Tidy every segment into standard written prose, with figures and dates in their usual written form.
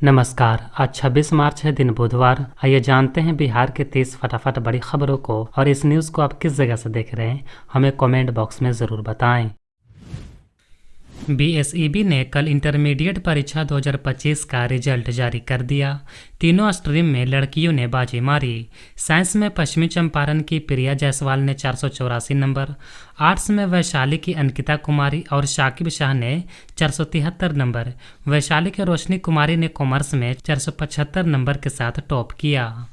नमस्कार। आज 26 मार्च है, दिन बुधवार। आइए जानते हैं बिहार के 30 फटाफट बड़ी खबरों को। और इस न्यूज़ को आप किस जगह से देख रहे हैं, हमें कमेंट बॉक्स में ज़रूर बताएं। बीएसईबी ने कल इंटरमीडिएट परीक्षा 2025 का रिजल्ट जारी कर दिया। तीनों स्ट्रीम में लड़कियों ने बाजी मारी। साइंस में पश्चिमी चंपारण की प्रिया जायसवाल ने 484 नंबर, आर्ट्स में वैशाली की अंकिता कुमारी और शाकिब शाह ने 473 नंबर, वैशाली के रोशनी कुमारी ने कॉमर्स में 475 नंबर के साथ टॉप किया।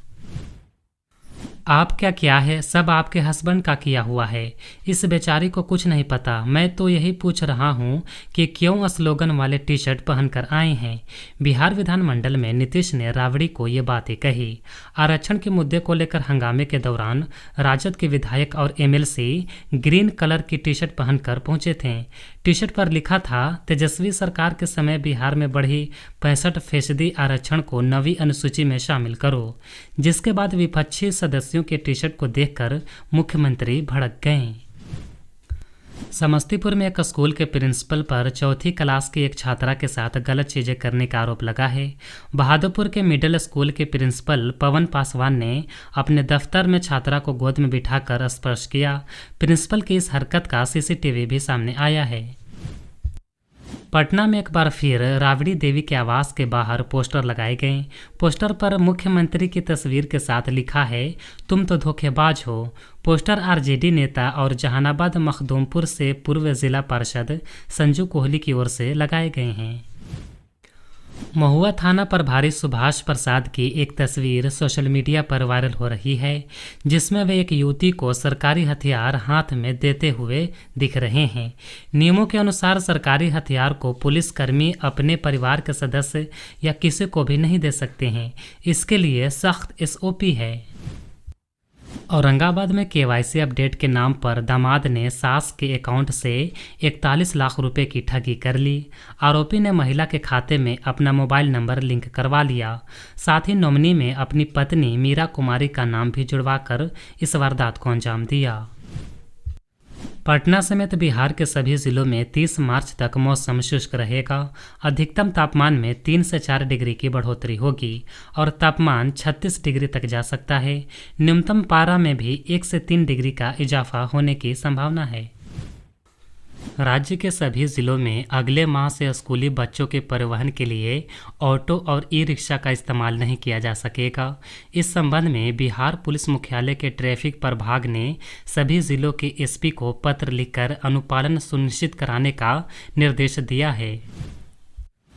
आप क्या किया है, सब आपके हस्बैंड का किया हुआ है। इस बेचारी को कुछ नहीं पता। मैं तो यही पूछ रहा हूँ कि क्यों स्लोगन वाले टी शर्ट पहनकर आए हैं। बिहार विधानमंडल में नीतीश ने राबड़ी को ये बातें कही। आरक्षण के मुद्दे को लेकर हंगामे के दौरान राजद के विधायक और एमएलसी ग्रीन कलर की टी शर्ट पहनकर पहुंचे थे। टी शर्ट पर लिखा था, तेजस्वी सरकार के समय बिहार में बढ़ी 65% आरक्षण को नवी अनुसूची में शामिल करो। जिसके बाद विपक्षी सदस्यों के टी शर्ट को देखकर मुख्यमंत्री भड़क गए। समस्तीपुर में एक स्कूल के प्रिंसिपल पर चौथी क्लास की एक छात्रा के साथ गलत चीजें करने का आरोप लगा है। बहादुरपुर के मिडिल स्कूल के प्रिंसिपल पवन पासवान ने अपने दफ्तर में छात्रा को गोद में बिठाकर स्पर्श किया। प्रिंसिपल की इस हरकत का सीसीटीवी भी सामने आया है। पटना में एक बार फिर राबड़ी देवी के आवास के बाहर पोस्टर लगाए गए। पोस्टर पर मुख्यमंत्री की तस्वीर के साथ लिखा है, तुम तो धोखेबाज हो। पोस्टर आरजेडी नेता और जहानाबाद मखदूमपुर से पूर्व जिला पार्षद संजू कोहली की ओर से लगाए गए हैं। महुआ थाना प्रभारी सुभाष प्रसाद की एक तस्वीर सोशल मीडिया पर वायरल हो रही है, जिसमें वे एक युवती को सरकारी हथियार हाथ में देते हुए दिख रहे हैं। नियमों के अनुसार सरकारी हथियार को पुलिसकर्मी अपने परिवार के सदस्य या किसी को भी नहीं दे सकते हैं। इसके लिए सख्त एसओपी है। औरंगाबाद में केवाईसी अपडेट के नाम पर दामाद ने सास के अकाउंट से 41 लाख रुपए की ठगी कर ली। आरोपी ने महिला के खाते में अपना मोबाइल नंबर लिंक करवा लिया। साथ ही नॉमिनी में अपनी पत्नी मीरा कुमारी का नाम भी जुड़वाकर इस वारदात को अंजाम दिया। पटना समेत बिहार के सभी जिलों में 30 मार्च तक मौसम शुष्क रहेगा। अधिकतम तापमान में 3 से 4 डिग्री की बढ़ोतरी होगी और तापमान 36 डिग्री तक जा सकता है। न्यूनतम पारा में भी 1 से 3 डिग्री का इजाफा होने की संभावना है। राज्य के सभी जिलों में अगले माह से स्कूली बच्चों के परिवहन के लिए ऑटो और ई रिक्शा का इस्तेमाल नहीं किया जा सकेगा। इस संबंध में बिहार पुलिस मुख्यालय के ट्रैफिक प्रभाग ने सभी जिलों के एसपी को पत्र लिखकर अनुपालन सुनिश्चित कराने का निर्देश दिया है।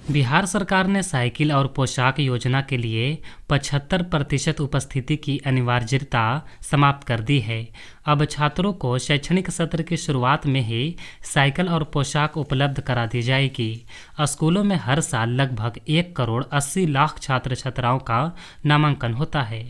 बिहार सरकार ने साइकिल और पोशाक योजना के लिए 75% उपस्थिति की अनिवार्यता समाप्त कर दी है। अब छात्रों को शैक्षणिक सत्र की शुरुआत में ही साइकिल और पोशाक उपलब्ध करा दी जाएगी। स्कूलों में हर साल लगभग 1 करोड़ 80 लाख छात्र छात्राओं का नामांकन होता है।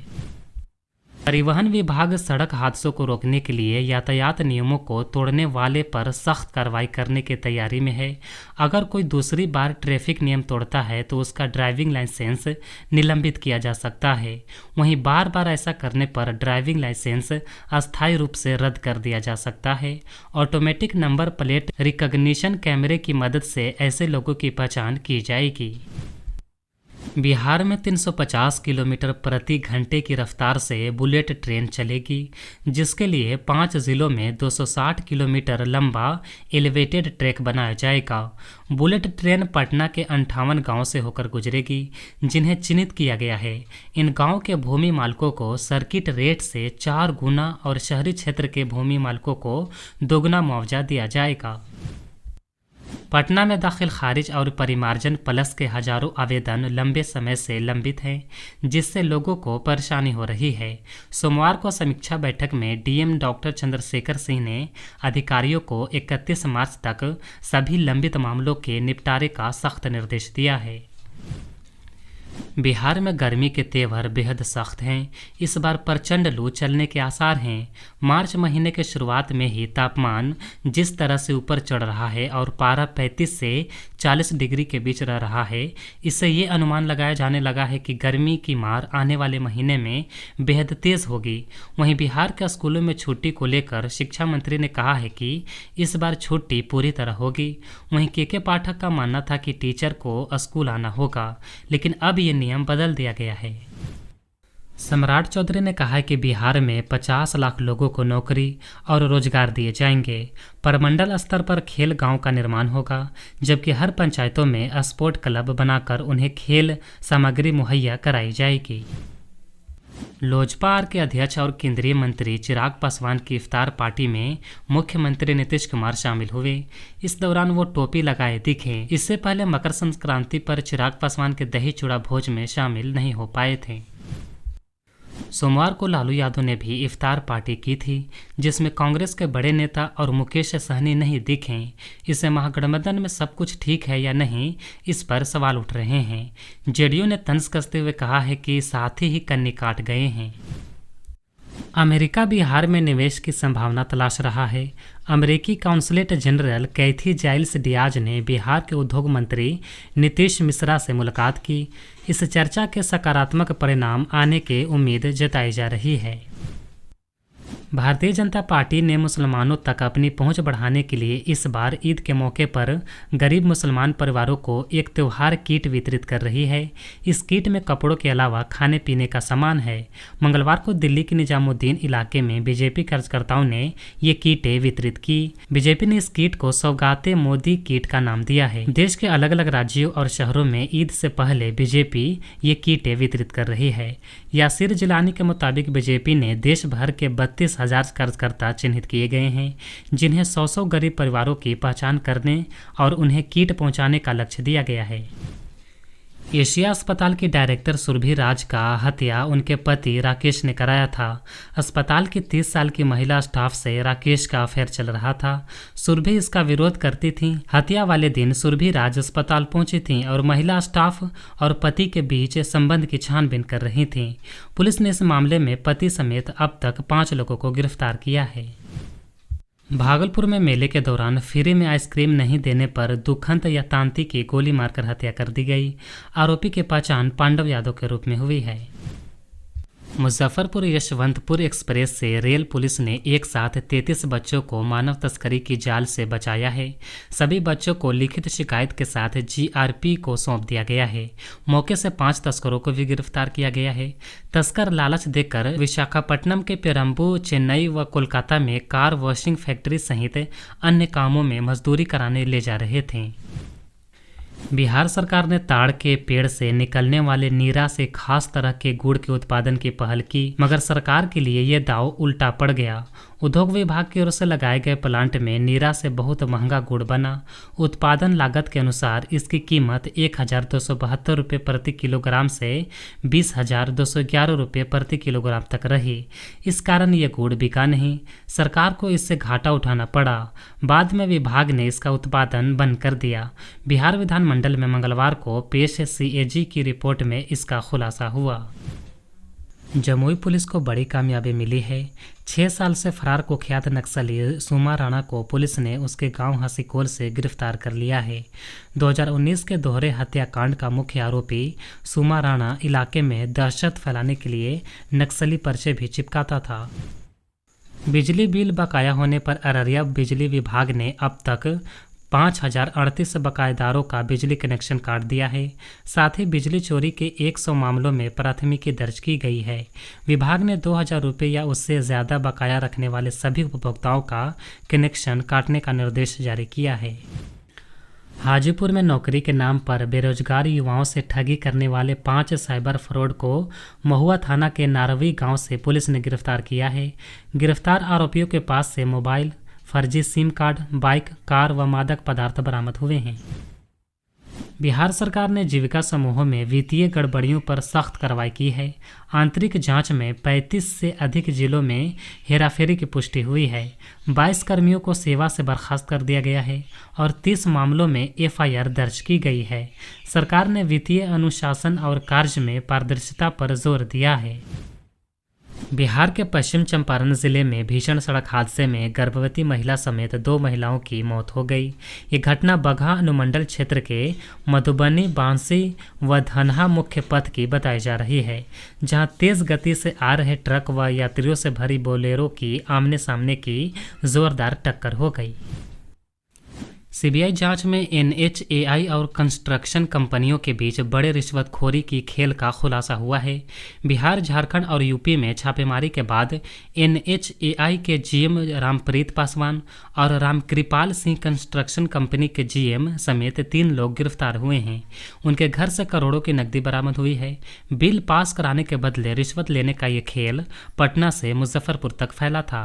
परिवहन विभाग सड़क हादसों को रोकने के लिए यातायात नियमों को तोड़ने वाले पर सख्त कार्रवाई करने की तैयारी में है। अगर कोई दूसरी बार ट्रैफिक नियम तोड़ता है तो उसका ड्राइविंग लाइसेंस निलंबित किया जा सकता है। वहीं बार बार ऐसा करने पर ड्राइविंग लाइसेंस अस्थायी रूप से रद्द कर दिया जा सकता है। ऑटोमेटिक नंबर प्लेट रिकॉग्निशन कैमरे की मदद से ऐसे लोगों की पहचान की जाएगी। बिहार में 350 किलोमीटर प्रति घंटे की रफ्तार से बुलेट ट्रेन चलेगी, जिसके लिए 5 जिलों में 260 किलोमीटर लंबा एलिवेटेड ट्रैक बनाया जाएगा। बुलेट ट्रेन पटना के 58 गांव से होकर गुजरेगी, जिन्हें चिन्हित किया गया है। इन गांव के भूमि मालिकों को सर्किट रेट से 4 गुना और शहरी क्षेत्र के भूमि मालिकों को 2 गुना मुआवजा दिया जाएगा। पटना में दाखिल खारिज और परिमार्जन प्लस के हजारों आवेदन लंबे समय से लंबित हैं, जिससे लोगों को परेशानी हो रही है। सोमवार को समीक्षा बैठक में डीएम डॉक्टर चंद्रशेखर सिंह ने अधिकारियों को 31 मार्च तक सभी लंबित मामलों के निपटारे का सख्त निर्देश दिया है। बिहार में गर्मी के तेवर बेहद सख्त हैं। इस बार प्रचंड लू चलने के आसार हैं। मार्च महीने के शुरुआत में ही तापमान जिस तरह से ऊपर चढ़ रहा है और पारा 35 से 40 डिग्री के बीच रह रहा है। इससे ये अनुमान लगाया जाने लगा है कि गर्मी की मार आने वाले महीने में बेहद तेज होगी। वहीं बिहार के स्कूलों में छुट्टी को लेकर शिक्षा मंत्री ने कहा है कि इस बार छुट्टी पूरी तरह होगी। वहीं के पाठक का मानना था कि टीचर को स्कूल आना होगा, लेकिन अब ये नियम बदल दिया गया है। सम्राट चौधरी ने कहा है कि बिहार में 50 लाख लोगों को नौकरी और रोजगार दिए जाएंगे। परमंडल स्तर पर खेल गांव का निर्माण होगा, जबकि हर पंचायतों में स्पोर्ट क्लब बनाकर उन्हें खेल सामग्री मुहैया कराई जाएगी। लोजपा आर के अध्यक्ष और केंद्रीय मंत्री चिराग पासवान की इफ्तार पार्टी में मुख्यमंत्री नीतीश कुमार शामिल हुए। इस दौरान वो टोपी लगाए दिखे। इससे पहले मकर संक्रांति पर चिराग पासवान के दही चूड़ा भोज में शामिल नहीं हो पाए थे। सोमवार को लालू यादव ने भी इफ्तार पार्टी की थी, जिसमें कांग्रेस के बड़े नेता और मुकेश सहनी नहीं दिखे। इससे महागठबंधन में सब कुछ ठीक है या नहीं, इस पर सवाल उठ रहे हैं। जेडीयू ने तंज कसते हुए कहा है कि साथी ही कन्नी काट गए हैं। अमेरिका बिहार में निवेश की संभावना तलाश रहा है। अमेरिकी काउंसलेट जनरल कैथी जाइल्स डियाज ने बिहार के उद्योग मंत्री नीतीश मिश्रा से मुलाकात की। इस चर्चा के सकारात्मक परिणाम आने की उम्मीद जताई जा रही है। भारतीय जनता पार्टी ने मुसलमानों तक अपनी पहुंच बढ़ाने के लिए इस बार ईद के मौके पर गरीब मुसलमान परिवारों को एक त्यौहार किट वितरित कर रही है। इस किट में कपड़ों के अलावा खाने पीने का सामान है। मंगलवार को दिल्ली के निजामुद्दीन इलाके में बीजेपी कार्यकर्ताओं ने ये किटें वितरित की। बीजेपी ने इस किट को सौगाते मोदी किट का नाम दिया है। देश के अलग अलग राज्यों और शहरों में ईद से पहले बीजेपी ये किटें वितरित कर रही है। यासिर जिलानी के मुताबिक बीजेपी ने देश भर के 32,000 कार्यकर्ता चिन्हित किए गए हैं, जिन्हें 100 गरीब परिवारों की पहचान करने और उन्हें किट पहुंचाने का लक्ष्य दिया गया है। एशिया अस्पताल की डायरेक्टर सुरभि राज का हत्या उनके पति राकेश ने कराया था। अस्पताल की 30 साल की महिला स्टाफ से राकेश का अफेयर चल रहा था। सुरभि इसका विरोध करती थी। हत्या वाले दिन सुरभि राज अस्पताल पहुंची थी और महिला स्टाफ और पति के बीच संबंध की छानबीन कर रही थी। पुलिस ने इस मामले में पति समेत अब तक 5 लोगों को गिरफ्तार किया है। भागलपुर में मेले के दौरान फ्री में आइसक्रीम नहीं देने पर दुखंत या तांती की गोली मारकर हत्या कर दी गई। आरोपी की पहचान पांडव यादव के रूप में हुई है। मुजफ्फरपुर यशवंतपुर एक्सप्रेस से रेल पुलिस ने एक साथ 33 बच्चों को मानव तस्करी की जाल से बचाया है। सभी बच्चों को लिखित शिकायत के साथ जीआरपी को सौंप दिया गया है। मौके से 5 तस्करों को भी गिरफ्तार किया गया है। तस्कर लालच देकर विशाखापट्टनम के पेरम्बू, चेन्नई व कोलकाता में कार वॉशिंग फैक्ट्री सहित अन्य कामों में मजदूरी कराने ले जा रहे थे। बिहार सरकार ने ताड़ के पेड़ से निकलने वाले नीरा से खास तरह के गुड़ के उत्पादन की पहल की, मगर सरकार के लिए यह दांव उल्टा पड़ गया। उद्योग विभाग की ओर से लगाए गए प्लांट में नीरा से बहुत महंगा गुड़ बना। उत्पादन लागत के अनुसार इसकी कीमत 1,272 रुपये प्रति किलोग्राम से 20,211 रुपये प्रति किलोग्राम तक रही। इस कारण ये गुड़ बिका नहीं। सरकार को इससे घाटा उठाना पड़ा। बाद में विभाग ने इसका उत्पादन बंद कर दिया। बिहार विधानमंडल में मंगलवार को पेश सीएजी की रिपोर्ट में इसका खुलासा हुआ। जमुई पुलिस को बड़ी कामयाबी मिली है। 6 साल से फरार कुख्यात नक्सली सुमा राणा को पुलिस ने उसके गांव हसीकोल से गिरफ्तार कर लिया है। 2019 के दोहरे हत्याकांड का मुख्य आरोपी सुमा राणा इलाके में दहशत फैलाने के लिए नक्सली पर्चे भी चिपकाता था। बिजली बिल बकाया होने पर अररिया बिजली विभाग ने अब तक 5,038 बकायेदारों का बिजली कनेक्शन काट दिया है। साथ ही बिजली चोरी के 100 मामलों में प्राथमिकी दर्ज की गई है। विभाग ने 2,000 रुपये या उससे ज़्यादा बकाया रखने वाले सभी उपभोक्ताओं का कनेक्शन काटने का निर्देश जारी किया है। हाजीपुर में नौकरी के नाम पर बेरोजगार युवाओं से ठगी करने वाले 5 साइबर फ्रॉड को महुआ थाना के नारवी गांव से पुलिस ने गिरफ्तार किया है। गिरफ्तार आरोपियों के पास से मोबाइल, फर्जी सिम कार्ड, बाइक, कार व मादक पदार्थ बरामद हुए हैं। बिहार सरकार ने जीविका समूहों में वित्तीय गड़बड़ियों पर सख्त कार्रवाई की है। आंतरिक जांच में 35 से अधिक जिलों में हेराफेरी की पुष्टि हुई है। 22 कर्मियों को सेवा से बर्खास्त कर दिया गया है और 30 मामलों में एफआईआर दर्ज की गई है। सरकार ने वित्तीय अनुशासन और कार्य में पारदर्शिता पर जोर दिया है। बिहार के पश्चिम चंपारण जिले में भीषण सड़क हादसे में गर्भवती महिला समेत 2 महिलाओं की मौत हो गई। ये घटना बगहा अनुमंडल क्षेत्र के मधुबनी, बांसी व धनहा मुख्य पथ की बताई जा रही है, जहां तेज गति से आ रहे ट्रक व यात्रियों से भरी बोलेरो की आमने सामने की जोरदार टक्कर हो गई। सीबीआई जांच में एनएचएआई और कंस्ट्रक्शन कंपनियों के बीच बड़े रिश्वतखोरी की खेल का खुलासा हुआ है। बिहार, झारखंड और यूपी में छापेमारी के बाद एनएचएआई के जीएम रामप्रीत पासवान और रामकृपाल सिंह कंस्ट्रक्शन कंपनी के जीएम समेत 3 लोग गिरफ्तार हुए हैं। उनके घर से करोड़ों की नकदी बरामद हुई है। बिल पास कराने के बदले रिश्वत लेने का ये खेल पटना से मुजफ्फरपुर तक फैला था।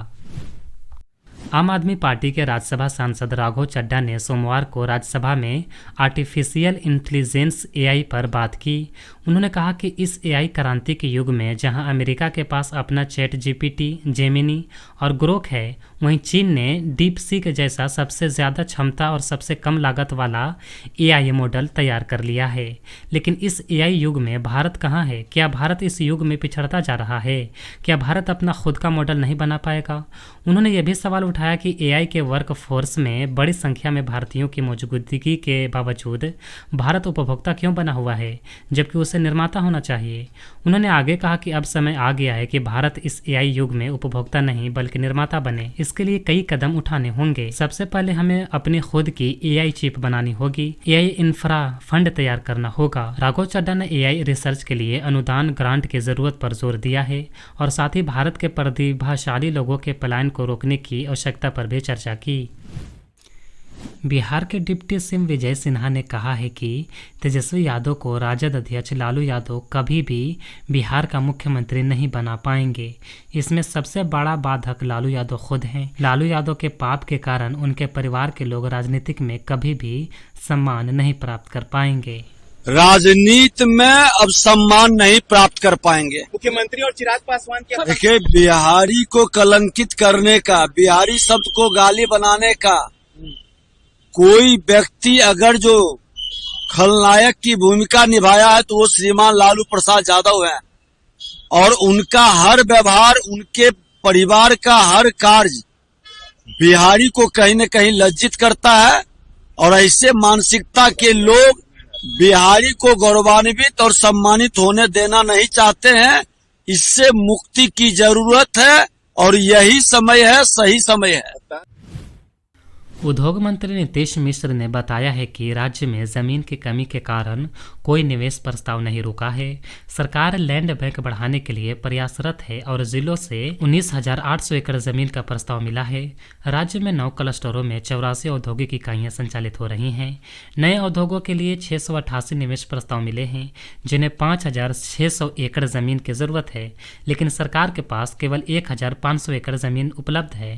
आम आदमी पार्टी के राज्यसभा सांसद राघव चड्ढा ने सोमवार को राज्यसभा में आर्टिफिशियल इंटेलिजेंस एआई पर बात की। उन्होंने कहा कि इस एआई क्रांति के युग में जहां अमेरिका के पास अपना चैट जीपीटी, जेमिनी और ग्रोक है, वहीं चीन ने डीप सीक जैसा सबसे ज़्यादा क्षमता और सबसे कम लागत वाला एआई मॉडल तैयार कर लिया है। लेकिन इस एआई युग में भारत कहाँ है? क्या भारत इस युग में पिछड़ता जा रहा है? क्या भारत अपना खुद का मॉडल नहीं बना पाएगा? उन्होंने यह भी सवाल उठाया कि एआई के वर्क फोर्स में बड़ी संख्या में भारतीयों की मौजूदगी के बावजूद भारत उपभोक्ता क्यों बना हुआ है, जबकि उसे निर्माता होना चाहिए। उन्होंने आगे कहा कि अब समय आ गया है कि भारत इस एआई युग में उपभोक्ता नहीं बल्कि निर्माता बने। इसके लिए कई कदम उठाने होंगे। सबसे पहले हमें अपनी खुद की एआई चिप बनानी होगी, एआई इंफ्रा फंड तैयार करना होगा। राघव चड्ढा ने एआई रिसर्च के लिए अनुदान ग्रांट की जरूरत पर जोर दिया है और साथ ही भारत के प्रतिभाशाली लोगों के पलायन को रोकने की आवश्यकता पर भी चर्चा की। बिहार के डिप्टी सीएम विजय सिन्हा ने कहा है कि तेजस्वी यादव को राजद अध्यक्ष लालू यादव कभी भी बिहार का मुख्यमंत्री नहीं बना पाएंगे। इसमें सबसे बड़ा बाधक लालू यादव खुद हैं। लालू यादव के पाप के कारण उनके परिवार के लोग राजनीतिक में कभी भी सम्मान नहीं प्राप्त कर पाएंगे। राजनीति में अब सम्मान नहीं प्राप्त कर पाएंगे। मुख्यमंत्री और चिराग पासवान के देखिए, बिहारी को कलंकित करने का, बिहारी शब्द को गाली बनाने का कोई व्यक्ति अगर जो खलनायक की भूमिका निभाया है तो वो श्रीमान लालू प्रसाद यादव है। और उनका हर व्यवहार, उनके परिवार का हर कार्य बिहारी को कहीं न कहीं लज्जित करता है। और ऐसे मानसिकता के लोग बिहारी को गौरवान्वित और सम्मानित होने देना नहीं चाहते हैं। इससे मुक्ति की जरूरत है और यही समय है, सही समय है। उद्योग मंत्री नीतीश मिश्र ने बताया है कि राज्य में जमीन की कमी के कारण कोई निवेश प्रस्ताव नहीं रुका है। सरकार लैंड बैंक बढ़ाने के लिए प्रयासरत है और जिलों से 19,800 एकड़ जमीन का प्रस्ताव मिला है। राज्य में 9 क्लस्टरों में 84 औद्योगिक इकाइयां संचालित हो रही हैं। नए उद्योगों के लिए 688 निवेश प्रस्ताव मिले हैं, जिन्हें 5,600 एकड़ जमीन की जरूरत है, लेकिन सरकार के पास केवल 1,500 एकड़ जमीन उपलब्ध है।